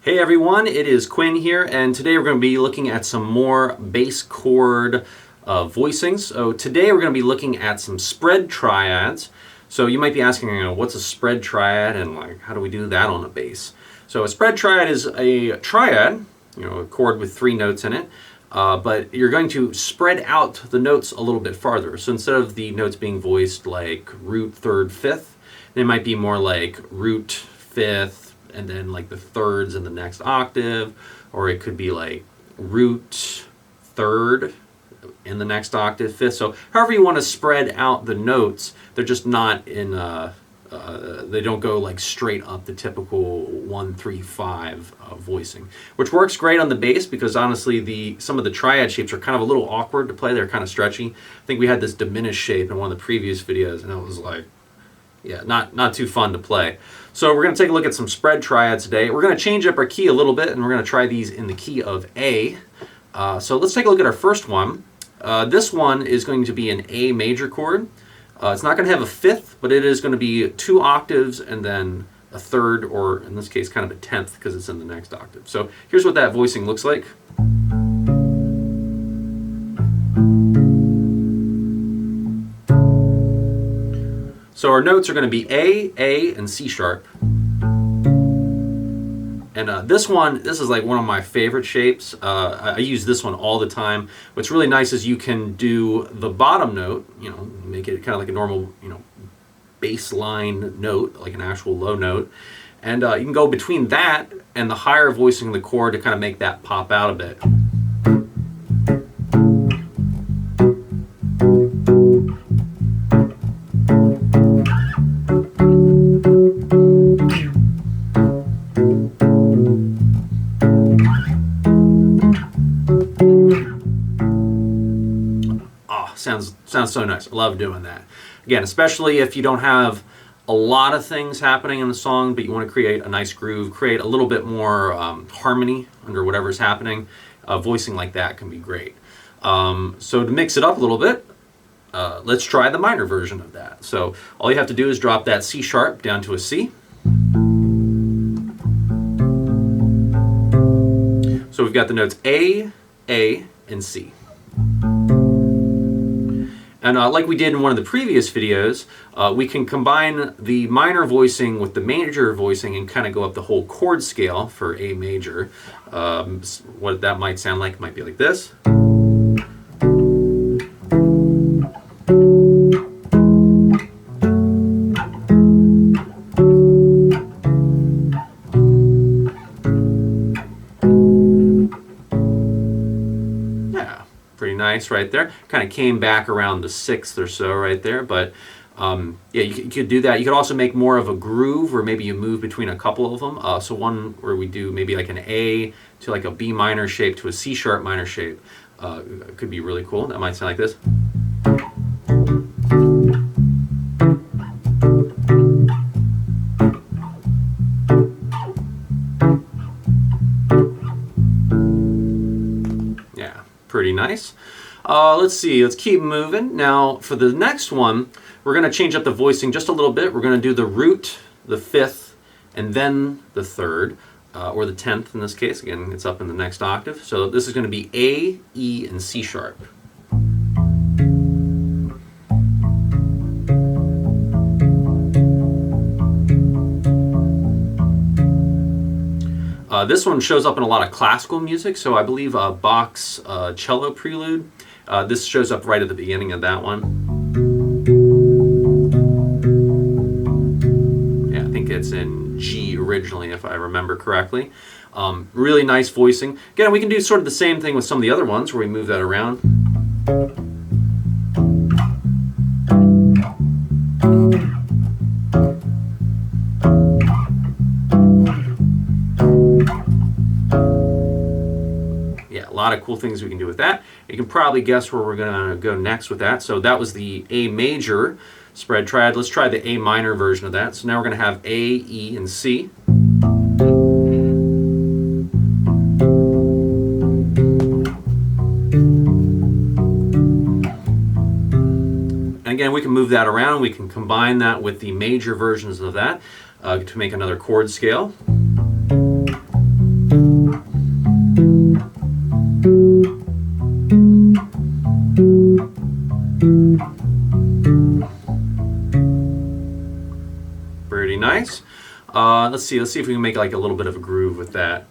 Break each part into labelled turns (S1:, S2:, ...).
S1: Hey everyone, it is Quinn here, and today we're going to be looking at some more bass chord voicings. So today we're going to be looking at some spread triads. So you might be asking, what's a spread triad, and like, how do we do that on a bass? So a spread triad is a triad, a chord with 3 notes in it, but you're going to spread out the notes a little bit farther. So instead of the notes being voiced like root, third, fifth, they might be more like root, fifth, and then like the thirds in the next octave, or it could be like root, third in the next octave, fifth. So however you want to spread out the notes, they're just not in, they don't go like straight up the typical 1, 3, 5 voicing, which works great on the bass because honestly some of the triad shapes are kind of a little awkward to play. They're kind of stretchy. I think we had this diminished shape in one of the previous videos, and it was like, yeah, not too fun to play. So we're going to take a look at some spread triads today. We're going to change up our key a little bit, and we're going to try these in the key of A. So let's take a look at our first one. This one is going to be an A major chord. It's not going to have a fifth, but it is going to be 2 octaves and then a third, or in this case kind of a 10th because it's in the next octave. So here's what that voicing looks like. So our notes are going to be A, and C sharp. And this is like one of my favorite shapes. I use this one all the time. What's really nice is you can do the bottom note, make it kind of like a normal, bass line note, like an actual low note. And you can go between that and the higher voicing of the chord to kind of make that pop out a bit. Sounds so nice. I love doing that. Again, especially if you don't have a lot of things happening in the song, but you want to create a nice groove, create a little bit more harmony under whatever's happening. Voicing like that can be great. So to mix it up a little bit, let's try the minor version of that. So all you have to do is drop that C sharp down to a C. So we've got the notes A, and C. And like we did in one of the previous videos, we can combine the minor voicing with the major voicing and kind of go up the whole chord scale for A major. What that might sound like might be like this. Pretty nice right there. Kind of came back around the 6th or so right there, but yeah, you could do that. You could also make more of a groove, or maybe you move between a couple of them. So one where we do maybe like an A to like a B minor shape to a C sharp minor shape could be really cool. That might sound like this. Pretty nice. Let's see, let's keep moving. Now for the next one, we're going to change up the voicing just a little bit. We're going to do the root, the 5th, and then the 3rd, or the 10th in this case. Again, it's up in the next octave. So this is going to be A, E, and C sharp. This one shows up in a lot of classical music, so I believe Bach's cello prelude. This shows up right at the beginning of that one. Yeah, I think it's in G originally, if I remember correctly. Really nice voicing. Again, we can do sort of the same thing with some of the other ones where we move that around. A lot of cool things we can do with that. You can probably guess where we're going to go next with that. So that was the A major spread triad. Let's try the A minor version of that. So now we're going to have A, E, and C. And again, we can move that around. We can combine that with the major versions of that to make another chord scale. let's see if we can make like a little bit of a groove with that.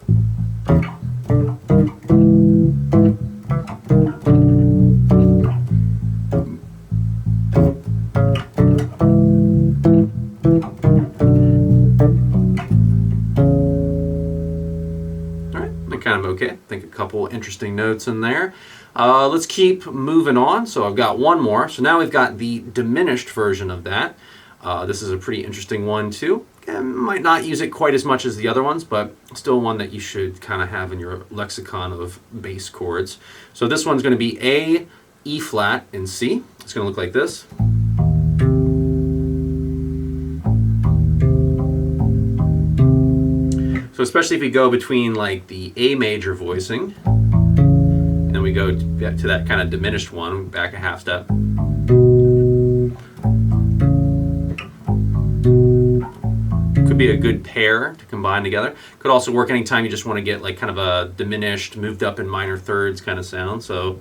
S1: Kind of okay. I think a couple interesting notes in there. Let's keep moving on. So I've got one more. So now we've got the diminished version of that. This is a pretty interesting one too. Might not use it quite as much as the other ones, but still one that you should kind of have in your lexicon of bass chords. So this one's going to be A, E flat, and C. It's going to look like this. So especially if we go between like the A major voicing, and then we go to that kind of diminished one, back a half step. Could be a good pair to combine together. Could also work anytime you just want to get like kind of a diminished, moved up in minor thirds kind of sound. So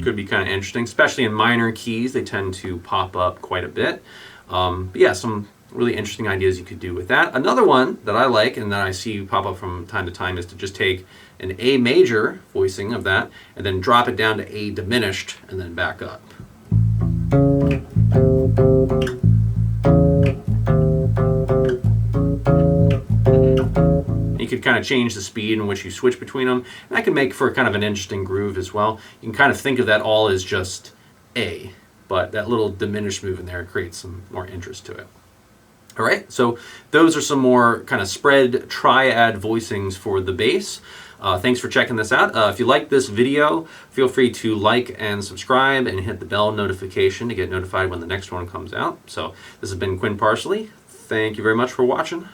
S1: could be kind of interesting, especially in minor keys. They tend to pop up quite a bit. But yeah, some really interesting ideas you could do with that. Another one that I like and that I see pop up from time to time is to just take an A major voicing of that and then drop it down to A diminished and then back up. You could kind of change the speed in which you switch between them. And that can make for kind of an interesting groove as well. You can kind of think of that all as just A, but that little diminished move in there creates some more interest to it. All right, so those are some more kind of spread triad voicings for the bass. Thanks for checking this out. If you like this video, feel free to like and subscribe and hit the bell notification to get notified when the next one comes out. So this has been Quinn Parsley. Thank you very much for watching.